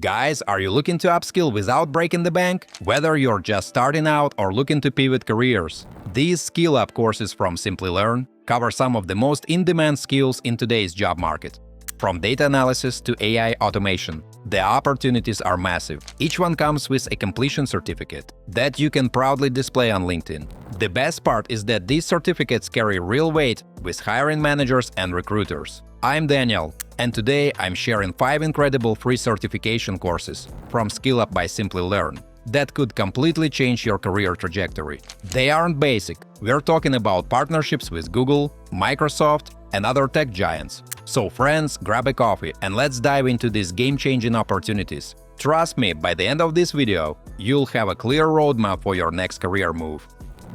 Guys, are you looking to upskill without breaking the bank? Whether you're just starting out or looking to pivot careers, these SkillUp courses from Simplilearn cover some of the most in-demand skills in today's job market. From data analysis to AI automation, the opportunities are massive. Each one comes with a completion certificate that you can proudly display on LinkedIn. The best part is that these certificates carry real weight with hiring managers and recruiters. I'm Daniel, and today I'm sharing 5 incredible free certification courses from SkillUp by Simplilearn that could completely change your career trajectory. They aren't basic. We're talking about partnerships with Google, Microsoft, and other tech giants. So friends, grab a coffee and let's dive into these game-changing opportunities. Trust me, by the end of this video, you'll have a clear roadmap for your next career move.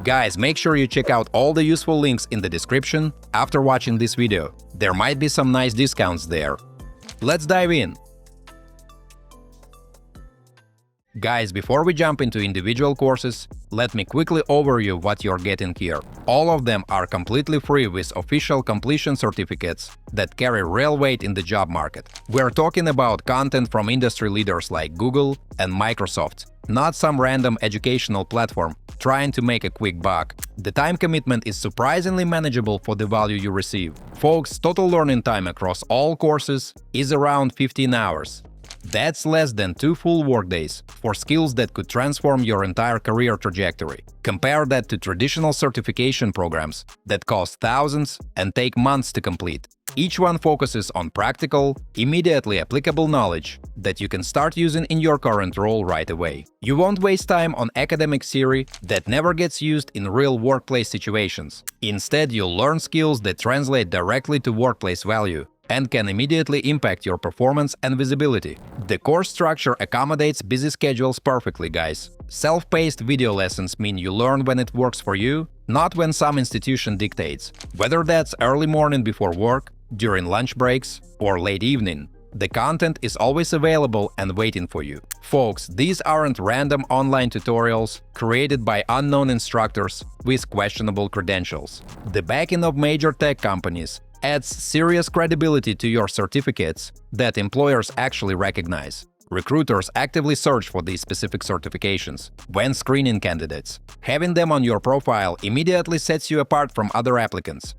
Guys, make sure you check out all the useful links in the description after watching this video. There might be some nice discounts there. Let's dive in. Guys, before we jump into individual courses, let me quickly overview what you're getting here. All of them are completely free with official completion certificates that carry real weight in the job market. We're talking about content from industry leaders like Google and Microsoft, not some random educational platform trying to make a quick buck. The time commitment is surprisingly manageable for the value you receive. Folks, total learning time across all courses is around 15 hours. That's less than 2 full workdays for skills that could transform your entire career trajectory. Compare that to traditional certification programs that cost thousands and take months to complete. Each one focuses on practical, immediately applicable knowledge that you can start using in your current role right away. You won't waste time on academic theory that never gets used in real workplace situations. Instead, you'll learn skills that translate directly to workplace value and can immediately impact your performance and visibility. The course structure accommodates busy schedules perfectly, guys. Self-paced video lessons mean you learn when it works for you, not when some institution dictates. Whether that's early morning before work, during lunch breaks, or late evening, the content is always available and waiting for you. Folks, these aren't random online tutorials created by unknown instructors with questionable credentials. The backing of major tech companies adds serious credibility to your certificates that employers actually recognize. Recruiters actively search for these specific certifications when screening candidates. Having them on your profile immediately sets you apart from other applicants.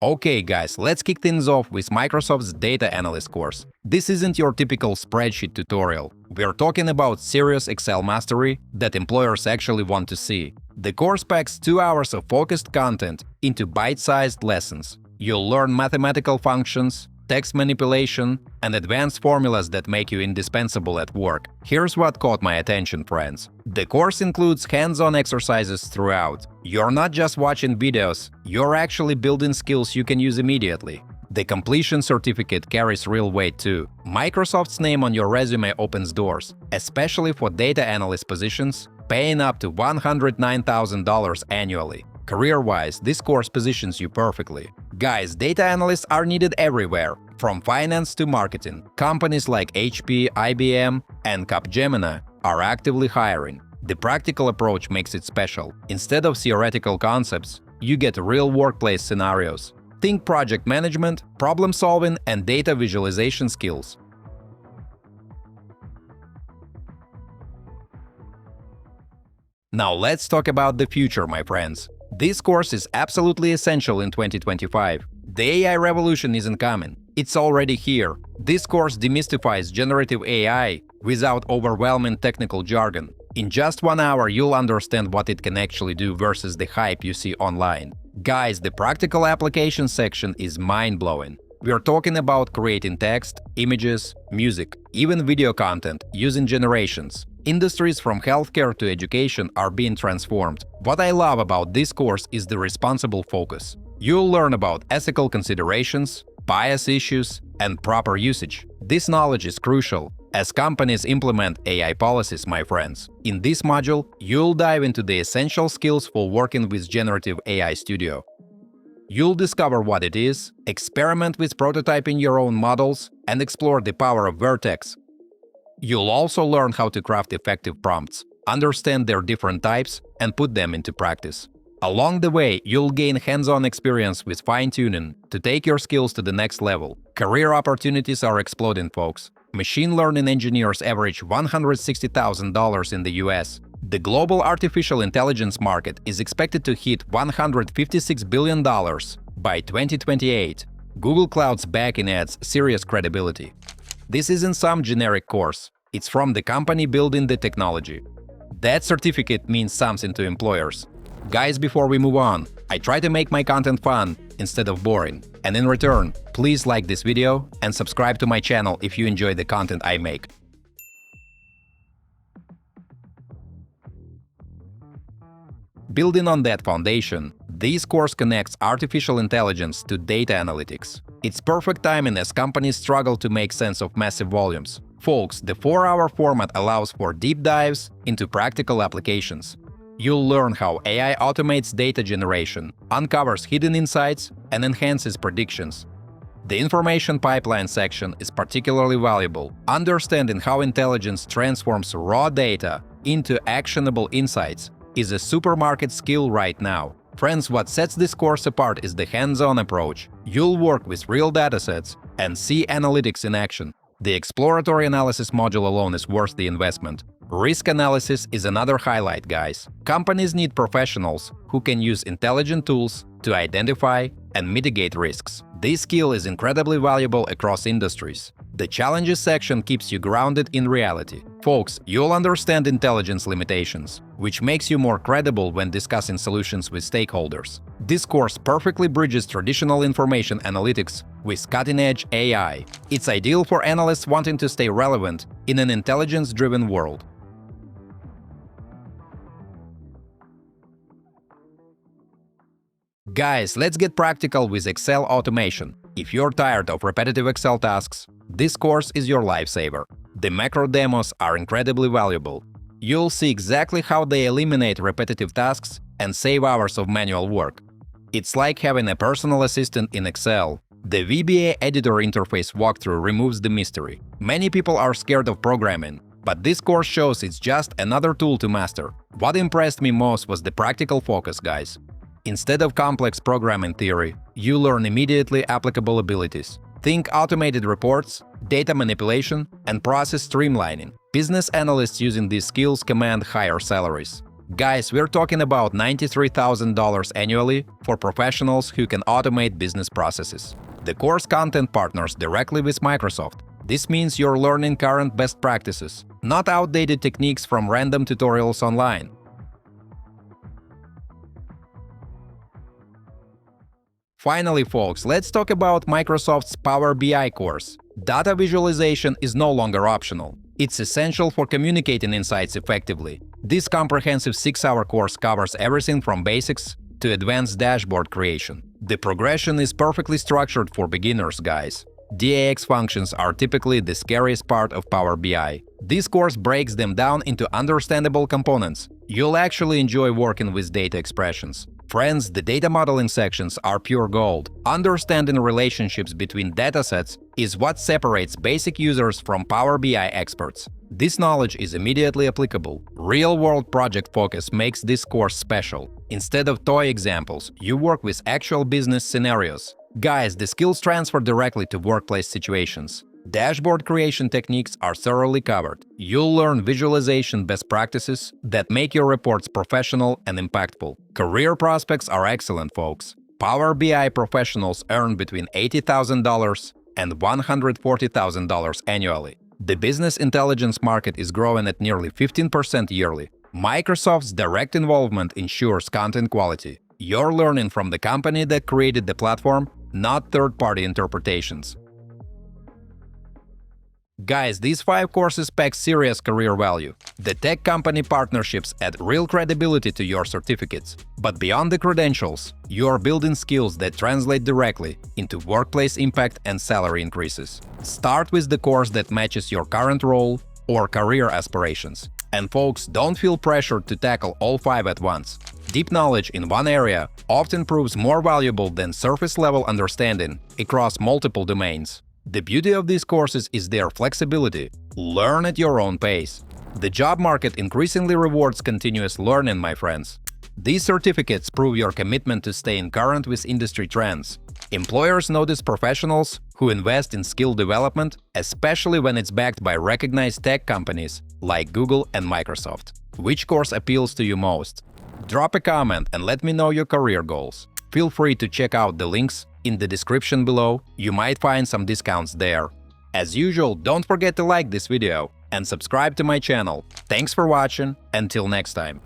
Okay guys, let's kick things off with Microsoft's Data Analyst course. This isn't your typical spreadsheet tutorial. We're talking about serious Excel mastery that employers actually want to see. The course packs 2 hours of focused content into bite-sized lessons. You'll learn mathematical functions, text manipulation, and advanced formulas that make you indispensable at work. Here's what caught my attention, friends. The course includes hands-on exercises throughout. You're not just watching videos, you're actually building skills you can use immediately. The completion certificate carries real weight too. Microsoft's name on your resume opens doors, especially for data analyst positions, paying up to $109,000 annually. Career-wise, this course positions you perfectly. Guys, data analysts are needed everywhere, from finance to marketing. Companies like HP, IBM, and Capgemini are actively hiring. The practical approach makes it special. Instead of theoretical concepts, you get real workplace scenarios. Think project management, problem solving, and data visualization skills. Now let's talk about the future, my friends. This course is absolutely essential in 2025. The AI revolution isn't coming, it's already here. This course demystifies generative AI without overwhelming technical jargon. In just 1 hour, you'll understand what it can actually do versus the hype you see online. Guys, the practical application section is mind-blowing. We're talking about creating text, images, music, even video content using generations. Industries from healthcare to education are being transformed. What I love about this course is the responsible focus. You'll learn about ethical considerations, bias issues, and proper usage. This knowledge is crucial as companies implement AI policies, my friends. In this module, you'll dive into the essential skills for working with Generative AI Studio. You'll discover what it is, experiment with prototyping your own models, and explore the power of Vertex. You'll also learn how to craft effective prompts, understand their different types, and put them into practice. Along the way, you'll gain hands-on experience with fine-tuning to take your skills to the next level. Career opportunities are exploding, folks. Machine learning engineers average $160,000 in the US. The global artificial intelligence market is expected to hit $156 billion by 2028. Google Cloud's backing adds serious credibility. This isn't some generic course. It's from the company building the technology. That certificate means something to employers. Guys, before we move on, I try to make my content fun instead of boring. And in return, please like this video and subscribe to my channel if you enjoy the content I make. Building on that foundation, this course connects artificial intelligence to data analytics. It's perfect timing as companies struggle to make sense of massive volumes. Folks, the 4-hour format allows for deep dives into practical applications. You'll learn how AI automates data generation, uncovers hidden insights, and enhances predictions. The information pipeline section is particularly valuable. Understanding how intelligence transforms raw data into actionable insights is a supermarket skill right now. Friends, what sets this course apart is the hands-on approach. You'll work with real datasets and see analytics in action. The exploratory analysis module alone is worth the investment. Risk analysis is another highlight, guys. Companies need professionals who can use intelligent tools to identify and mitigate risks. This skill is incredibly valuable across industries. The challenges section keeps you grounded in reality. Folks, you'll understand intelligence limitations, which makes you more credible when discussing solutions with stakeholders. This course perfectly bridges traditional information analytics with cutting-edge AI. It's ideal for analysts wanting to stay relevant in an intelligence-driven world. Guys, let's get practical with Excel automation. If you're tired of repetitive Excel tasks, this course is your lifesaver. The macro demos are incredibly valuable. You'll see exactly how they eliminate repetitive tasks and save hours of manual work. It's like having a personal assistant in Excel. The VBA editor interface walkthrough removes the mystery. Many people are scared of programming, but this course shows it's just another tool to master. What impressed me most was the practical focus, guys. Instead of complex programming theory, you learn immediately applicable abilities. Think automated reports, data manipulation, and process streamlining. Business analysts using these skills command higher salaries. Guys, we're talking about $93,000 annually for professionals who can automate business processes. The course content partners directly with Microsoft. This means you're learning current best practices, not outdated techniques from random tutorials online. Finally, folks, let's talk about Microsoft's Power BI course. Data visualization is no longer optional. It's essential for communicating insights effectively. This comprehensive 6-hour course covers everything from basics to advanced dashboard creation. The progression is perfectly structured for beginners, guys. DAX functions are typically the scariest part of Power BI. This course breaks them down into understandable components. You'll actually enjoy working with data expressions. Friends, the data modeling sections are pure gold. Understanding relationships between datasets is what separates basic users from Power BI experts. This knowledge is immediately applicable. Real-world project focus makes this course special. Instead of toy examples, you work with actual business scenarios. Guys, the skills transfer directly to workplace situations. Dashboard creation techniques are thoroughly covered. You'll learn visualization best practices that make your reports professional and impactful. Career prospects are excellent, folks. Power BI professionals earn between $80,000 and $140,000 annually. The business intelligence market is growing at nearly 15% yearly. Microsoft's direct involvement ensures content quality. You're learning from the company that created the platform, not third-party interpretations. Guys, these 5 courses pack serious career value. The tech company partnerships add real credibility to your certificates. But beyond the credentials, you are building skills that translate directly into workplace impact and salary increases. Start with the course that matches your current role or career aspirations. And folks, don't feel pressured to tackle all 5 at once. Deep knowledge in one area often proves more valuable than surface-level understanding across multiple domains. The beauty of these courses is their flexibility. Learn at your own pace. The job market increasingly rewards continuous learning, my friends. These certificates prove your commitment to staying current with industry trends. Employers notice professionals who invest in skill development, especially when it's backed by recognized tech companies like Google and Microsoft. Which course appeals to you most? Drop a comment and let me know your career goals. Feel free to check out the links in the description below. You might find some discounts there. As usual, don't forget to like this video and subscribe to my channel. Thanks for watching. Until next time.